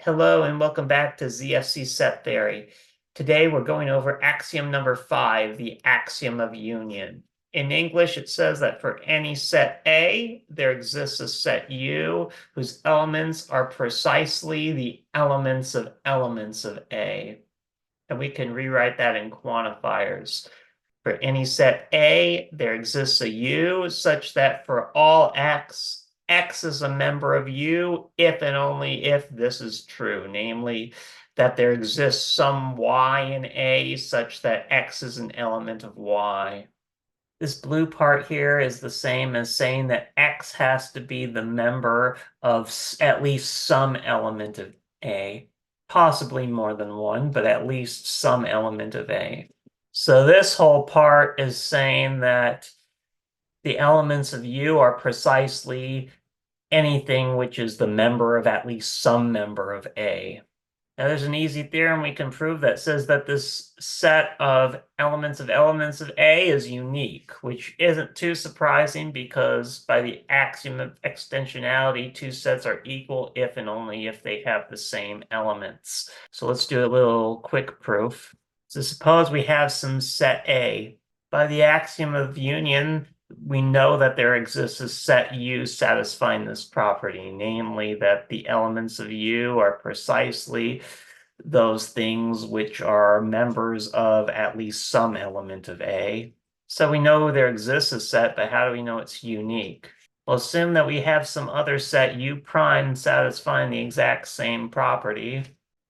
Hello and welcome back to ZFC set theory. Today we're going over axiom number 5, the axiom of union. In English, it says that for any set A, there exists a set U whose elements are precisely the elements of A. And we can rewrite that in quantifiers. For any set A, there exists a U such that for all X, X is a member of U if and only if this is true, namely that there exists some Y in A such that X is an element of Y. This blue part here is the same as saying that X has to be the member of at least some element of A, possibly more than one, but at least some element of A. So this whole part is saying that the elements of U are precisely anything which is the member of at least some member of A. Now there's an easy theorem we can prove that says that this set of elements of A is unique, which isn't too surprising because by the axiom of extensionality, two sets are equal if and only if they have the same elements. So let's do a little quick proof. So suppose we have some set A. By the axiom of union, we know that there exists a set U satisfying this property, namely that the elements of U are precisely those things which are members of at least some element of A. So we know there exists a set, but how do we know it's unique? Well, assume that we have some other set U prime satisfying the exact same property.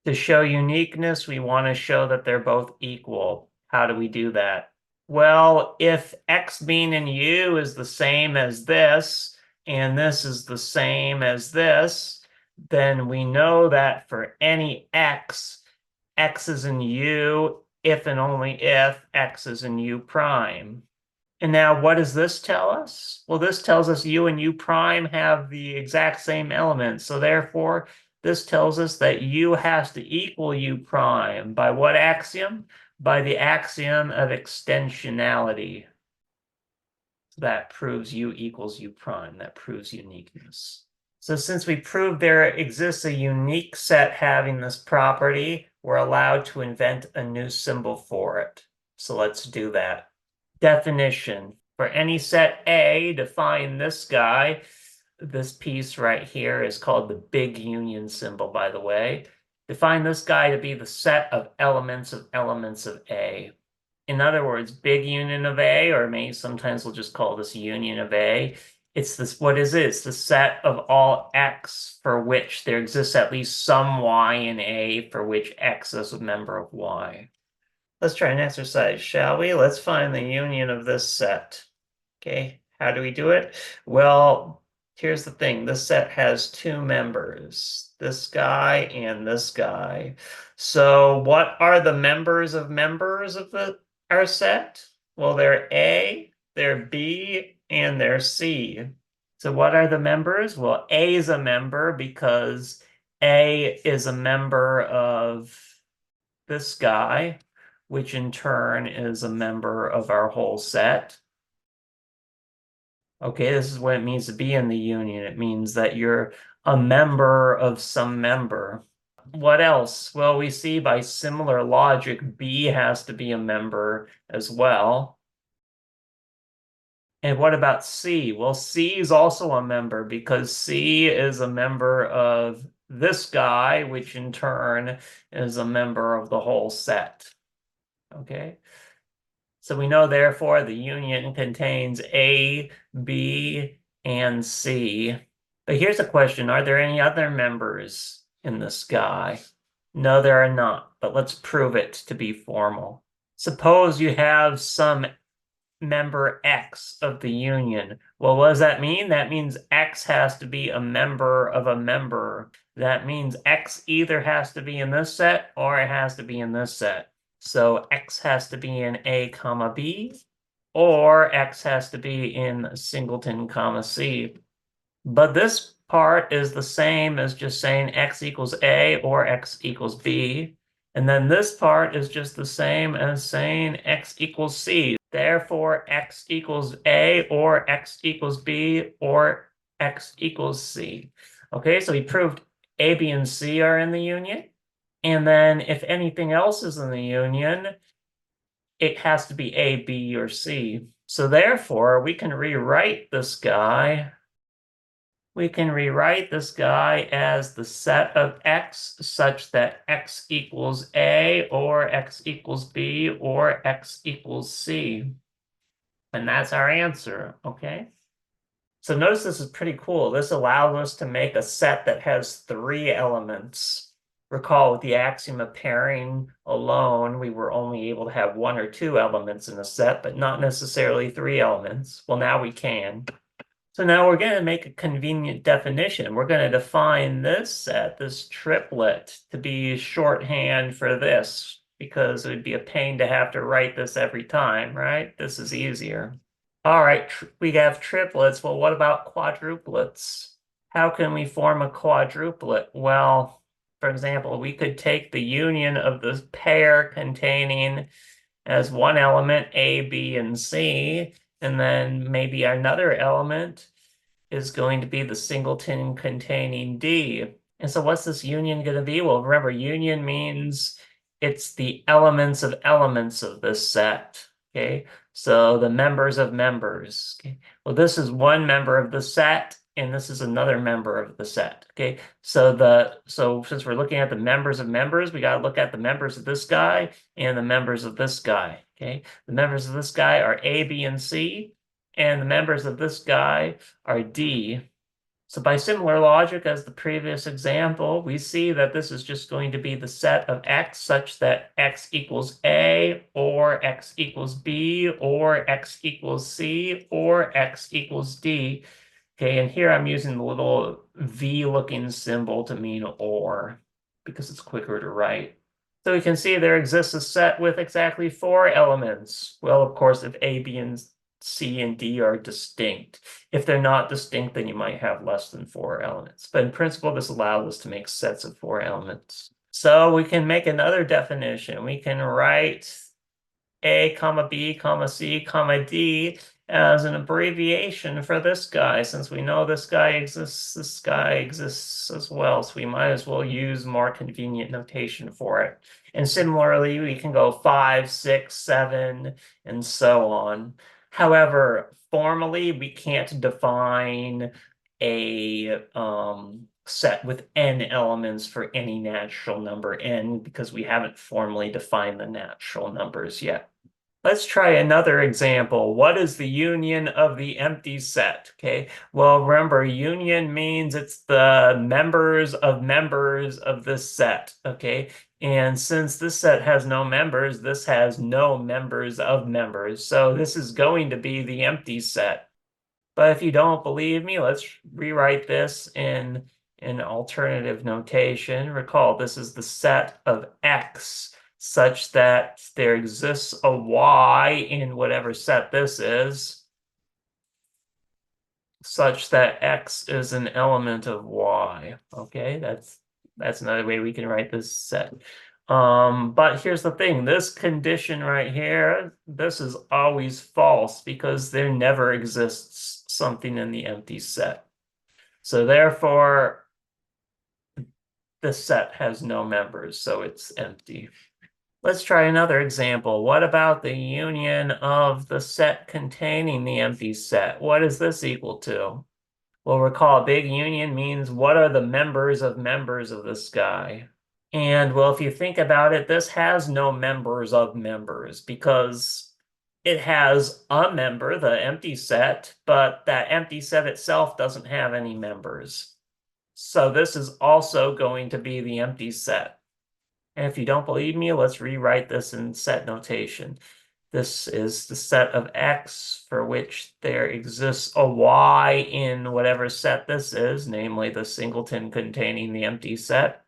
To show uniqueness, we want to show that they're both equal. How do we do that? Well, if X being in U is the same as this, and this is the same as this, then we know that for any X, X is in U if and only if X is in U prime. And now what does this tell us? Well, this tells us U and U prime have the exact same elements. So therefore, this tells us that U has to equal U prime. By what axiom? By the axiom of extensionality. So that proves U equals U prime. That proves uniqueness. So since we proved there exists a unique set having this property, we're allowed to invent a new symbol for it. So let's do that. Definition. For any set A, define this guy. This piece right here is called the big union symbol, by the way. Define this guy to be the set of elements of A. In other words, big union of A, or maybe sometimes we'll just call this union of A. It's this, what is it? It's the set of all X for which there exists at least some Y in A for which X is a member of Y. Let's try an exercise, shall we? Let's find the union of this set. Okay, how do we do it? Well, here's the thing. This set has two members, this guy and this guy. So what are the members of our set? Well, they're A, they're B, and they're C. So what are the members? Well, A is a member because A is a member of this guy, which in turn is a member of our whole set. Okay, this is what it means to be in the union. It means that you're a member of some member. What else? Well, we see by similar logic, B has to be a member as well. And what about C? Well, C is also a member because C is a member of this guy, which in turn is a member of the whole set. Okay. So we know, therefore, the union contains A, B, and C. But here's a question. Are there any other members in this guy? No, there are not, but let's prove it to be formal. Suppose you have some member X of the union. Well, what does that mean? That means X has to be a member of a member. That means X either has to be in this set or it has to be in this set. So X has to be in A, comma B, or X has to be in singleton, comma C. But this part is the same as just saying X equals A or X equals B. And then this part is just the same as saying X equals C. Therefore, X equals A or X equals B or X equals C. Okay, so we proved A, B, and C are in the union. And then if anything else is in the union, it has to be A, B, or C. So therefore, we can rewrite this guy. We can rewrite this guy as the set of X such that X equals A, or X equals B, or X equals C. And that's our answer, okay? So notice this is pretty cool. This allows us to make a set that has 3 elements. Recall with the axiom of pairing alone, we were only able to have 1 or 2 elements in a set, but not necessarily 3 elements. Well, now we can. So now we're going to make a convenient definition. We're going to define this set, this triplet, to be shorthand for this, because it would be a pain to have to write this every time, right? This is easier. All right, we have triplets. Well, what about quadruplets? How can we form a quadruplet? Well, for example, we could take the union of the pair containing as one element A, B, and C, and then maybe another element is going to be the singleton containing D. And so what's this union going to be? Well, remember, union means it's the elements of this set, okay? So the members of members, okay? Well, this is one member of the set, and this is another member of the set, okay? So since we're looking at the members of members, we got to look at the members of this guy and the members of this guy, okay? The members of this guy are A, B, and C, and the members of this guy are D. So by similar logic as the previous example, we see that this is just going to be the set of X such that X equals A, or X equals B, or X equals C, or X equals D. Okay, and here I'm using the little V-looking symbol to mean or, because it's quicker to write. So we can see there exists a set with exactly 4 elements. Well, of course, if A, B, and C and D are distinct. If they're not distinct, then you might have less than 4 elements. But in principle, this allows us to make sets of 4 elements. So we can make another definition. We can write A, comma B, comma C, comma D as an abbreviation for this guy. Since we know this guy exists as well. So we might as well use more convenient notation for it. And similarly, we can go 5, 6, 7, and so on. However, formally, we can't define a set with n elements for any natural number n because we haven't formally defined the natural numbers yet. Let's try another example. What is the union of the empty set? Okay, well, remember, union means it's the members of this set, okay? And since this set has no members, this has no members of members. So this is going to be the empty set. But if you don't believe me, let's rewrite this in an alternative notation. Recall, this is the set of X such that there exists a Y in whatever set this is, such that X is an element of Y. Okay, that's another way we can write this set. But here's the thing, this condition right here, this is always false because there never exists something in the empty set. So therefore, the set has no members, so it's empty. Let's try another example. What about the union of the set containing the empty set? What is this equal to? Well, recall, a big union means what are the members of this guy? And well, if you think about it, this has no members of members because it has a member, the empty set, but that empty set itself doesn't have any members. So this is also going to be the empty set. And if you don't believe me, let's rewrite this in set notation. This is the set of X for which there exists a Y in whatever set this is, namely the singleton containing the empty set,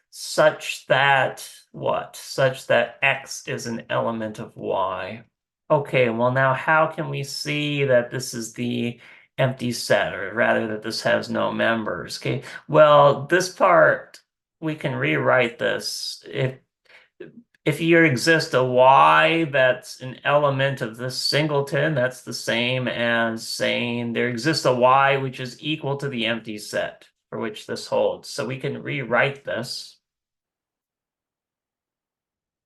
such that what? Such that X is an element of Y. Okay, well now how can we see that this is the empty set, or rather that this has no members? Okay, well, this part, we can rewrite this. If here exists a Y that's an element of this singleton, that's the same as saying there exists a Y which is equal to the empty set. for which this holds. So we can rewrite this.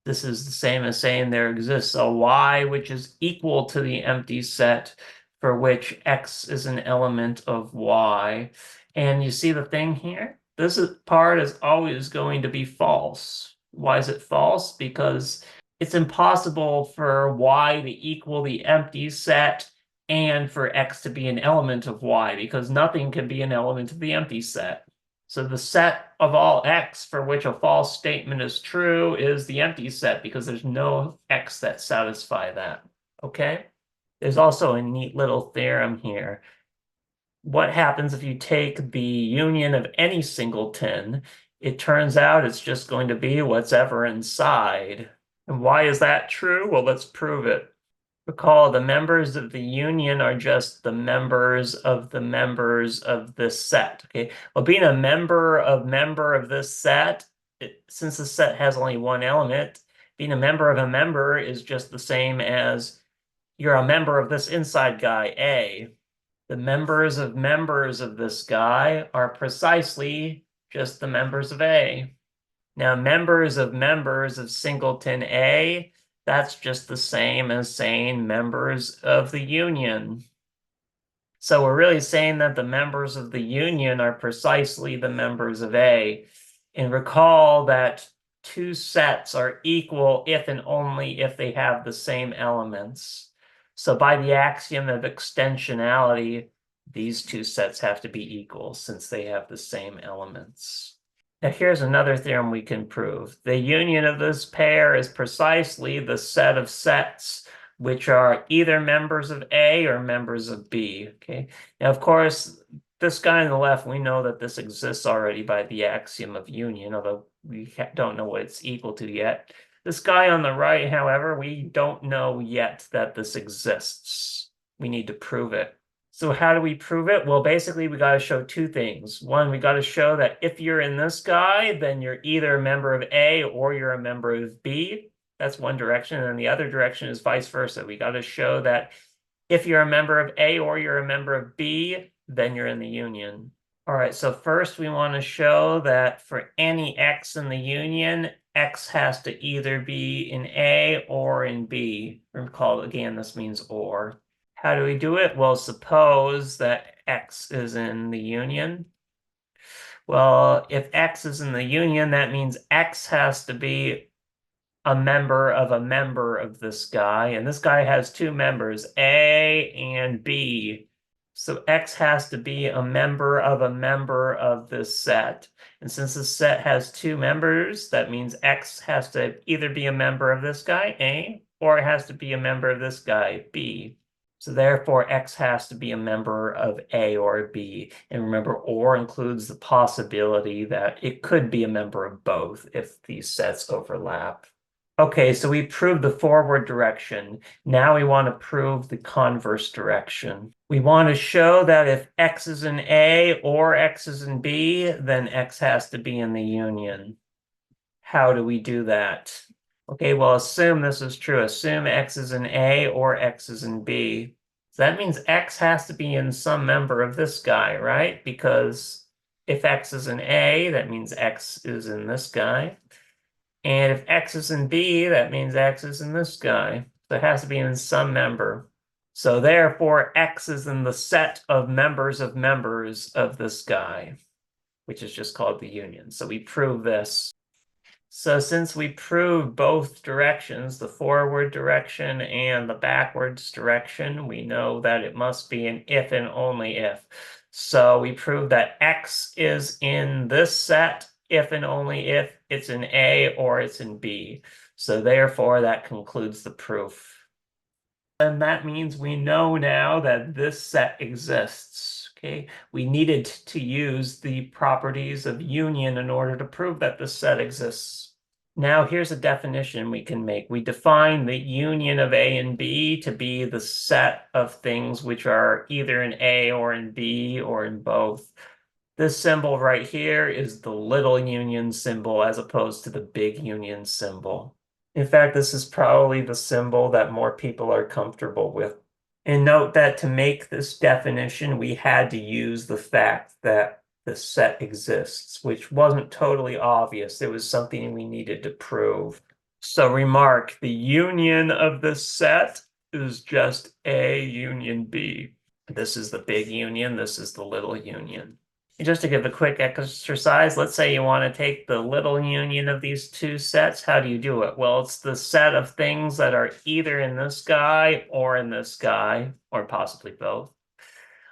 This is the same as saying there exists a Y which is equal to the empty set for which X is an element of Y. And you see the thing here? This part is always going to be false. Why is it false? Because it's impossible for Y to equal the empty set and for X to be an element of Y, because nothing can be an element of the empty set. So the set of all X for which a false statement is true is the empty set, because there's no X that satisfy that. Okay? There's also a neat little theorem here. What happens if you take the union of any singleton? It turns out it's just going to be what's ever inside. And why is that true? Well, let's prove it. Recall, the members of the union are just the members of this set. Okay. Well, being a member of this set, since the set has only one element, being a member of a member is just the same as you're a member of this inside guy, A. The members of this guy are precisely just the members of A. Now, members of singleton A, that's just the same as saying members of the union. So we're really saying that the members of the union are precisely the members of A. And recall that two sets are equal if and only if they have the same elements. So by the axiom of extensionality, these two sets have to be equal since they have the same elements. Now here's another theorem we can prove. The union of this pair is precisely the set of sets which are either members of A or members of B. Okay. Now, of course, this guy on the left, we know that this exists already by the axiom of union, although we don't know what it's equal to yet. This guy on the right, however, we don't know yet that this exists. We need to prove it. So how do we prove it? Well, basically, we got to show two things. One, we got to show that if you're in this guy, then you're either a member of A or you're a member of B. That's one direction. And the other direction is vice versa. We got to show that if you're a member of A or you're a member of B, then you're in the union. All right, so first we want to show that for any X in the union, X has to either be in A or in B. Recall, again, this means or. How do we do it? Well, suppose that X is in the union. Well, if X is in the union, that means X has to be a member of this guy. And this guy has two members, A and B. So X has to be a member of this set. And since this set has two members, that means X has to either be a member of this guy, A, or it has to be a member of this guy, B. So therefore, X has to be a member of A or B. And remember, or includes the possibility that it could be a member of both if these sets overlap. Okay, so we proved the forward direction. Now we want to prove the converse direction. We want to show that if X is in A or X is in B, then X has to be in the union. How do we do that? Okay, well, assume this is true. Assume X is in A or X is in B. So that means X has to be in some member of this guy, right? Because if X is in A, that means X is in this guy. And if X is in B, that means X is in this guy. So it has to be in some member. So therefore, X is in the set of members of this guy, which is just called the union. So we prove this. So since we proved both directions, the forward direction and the backwards direction, we know that it must be an if and only if. So we proved that X is in this set if and only if it's in A or it's in B. So therefore, that concludes the proof. And that means we know now that this set exists. Okay, we needed to use the properties of union in order to prove that this set exists. Now here's a definition we can make. We define the union of A and B to be the set of things which are either in A or in B or in both. This symbol right here is the little union symbol as opposed to the big union symbol. In fact, this is probably the symbol that more people are comfortable with. And note that to make this definition, we had to use the fact that this set exists, which wasn't totally obvious. It was something we needed to prove. So remark, the union of this set is just A union B. This is the big union, this is the little union. Just to give a quick exercise, let's say you want to take the little union of these two sets. How do you do it? Well, it's the set of things that are either in this guy or in this guy, or possibly both.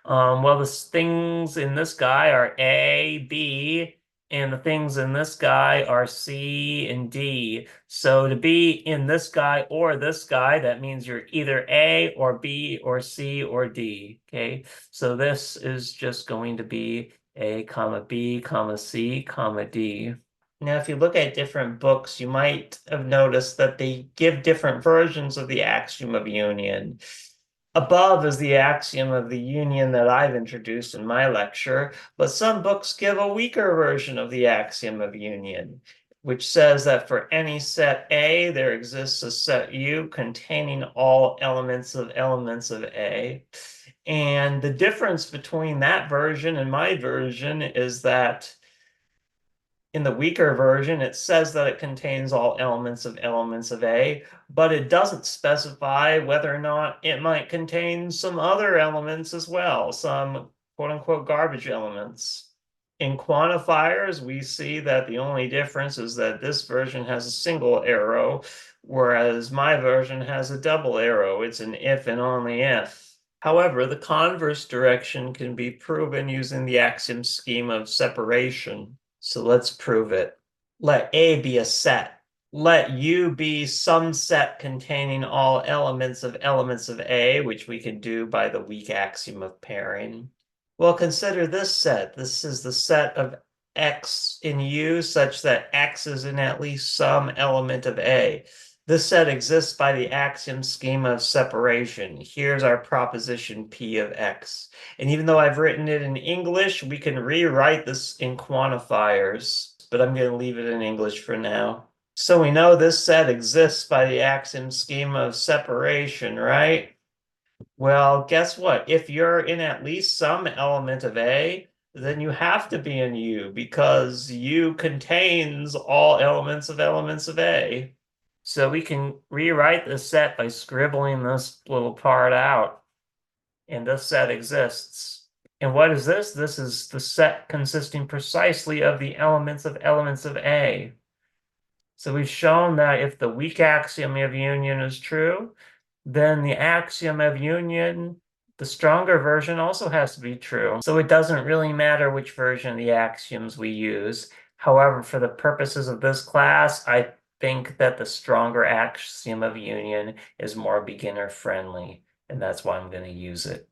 Well, the things in this guy are A, B, and the things in this guy are C and D. So to be in this guy or this guy, that means you're either A or B or C or D. Okay, so this is just going to be A, comma B, comma C, comma D. Now, if you look at different books, you might have noticed that they give different versions of the axiom of union. Above is the axiom of the union that I've introduced in my lecture, but some books give a weaker version of the axiom of union, which says that for any set A, there exists a set U containing all elements of A. And the difference between that version and my version is that in the weaker version, it says that it contains all elements of A, but it doesn't specify whether or not it might contain some other elements as well, some quote unquote garbage elements. In quantifiers, we see that the only difference is that this version has a single arrow, whereas my version has a double arrow. It's an if and only if. However, the converse direction can be proven using the axiom schema of separation. So let's prove it. Let A be a set. Let U be some set containing all elements of A, which we can do by the weak axiom of pairing. Well, consider this set. This is the set of X in U such that X is in at least some element of A. This set exists by the axiom schema of separation. Here's our proposition P of X. And even though I've written it in English, we can rewrite this in quantifiers, but I'm going to leave it in English for now. So we know this set exists by the axiom schema of separation, right? Well, guess what? If you're in at least some element of A, then you have to be in U because U contains all elements of A. So we can rewrite this set by scribbling this little part out. And this set exists. And what is this? This is the set consisting precisely of the elements of A. So we've shown that if the weak axiom of union is true, then the axiom of union, the stronger version, also has to be true. So it doesn't really matter which version of the axioms we use. However, for the purposes of this class, I think that the stronger axiom of union is more beginner friendly, and that's why I'm going to use it.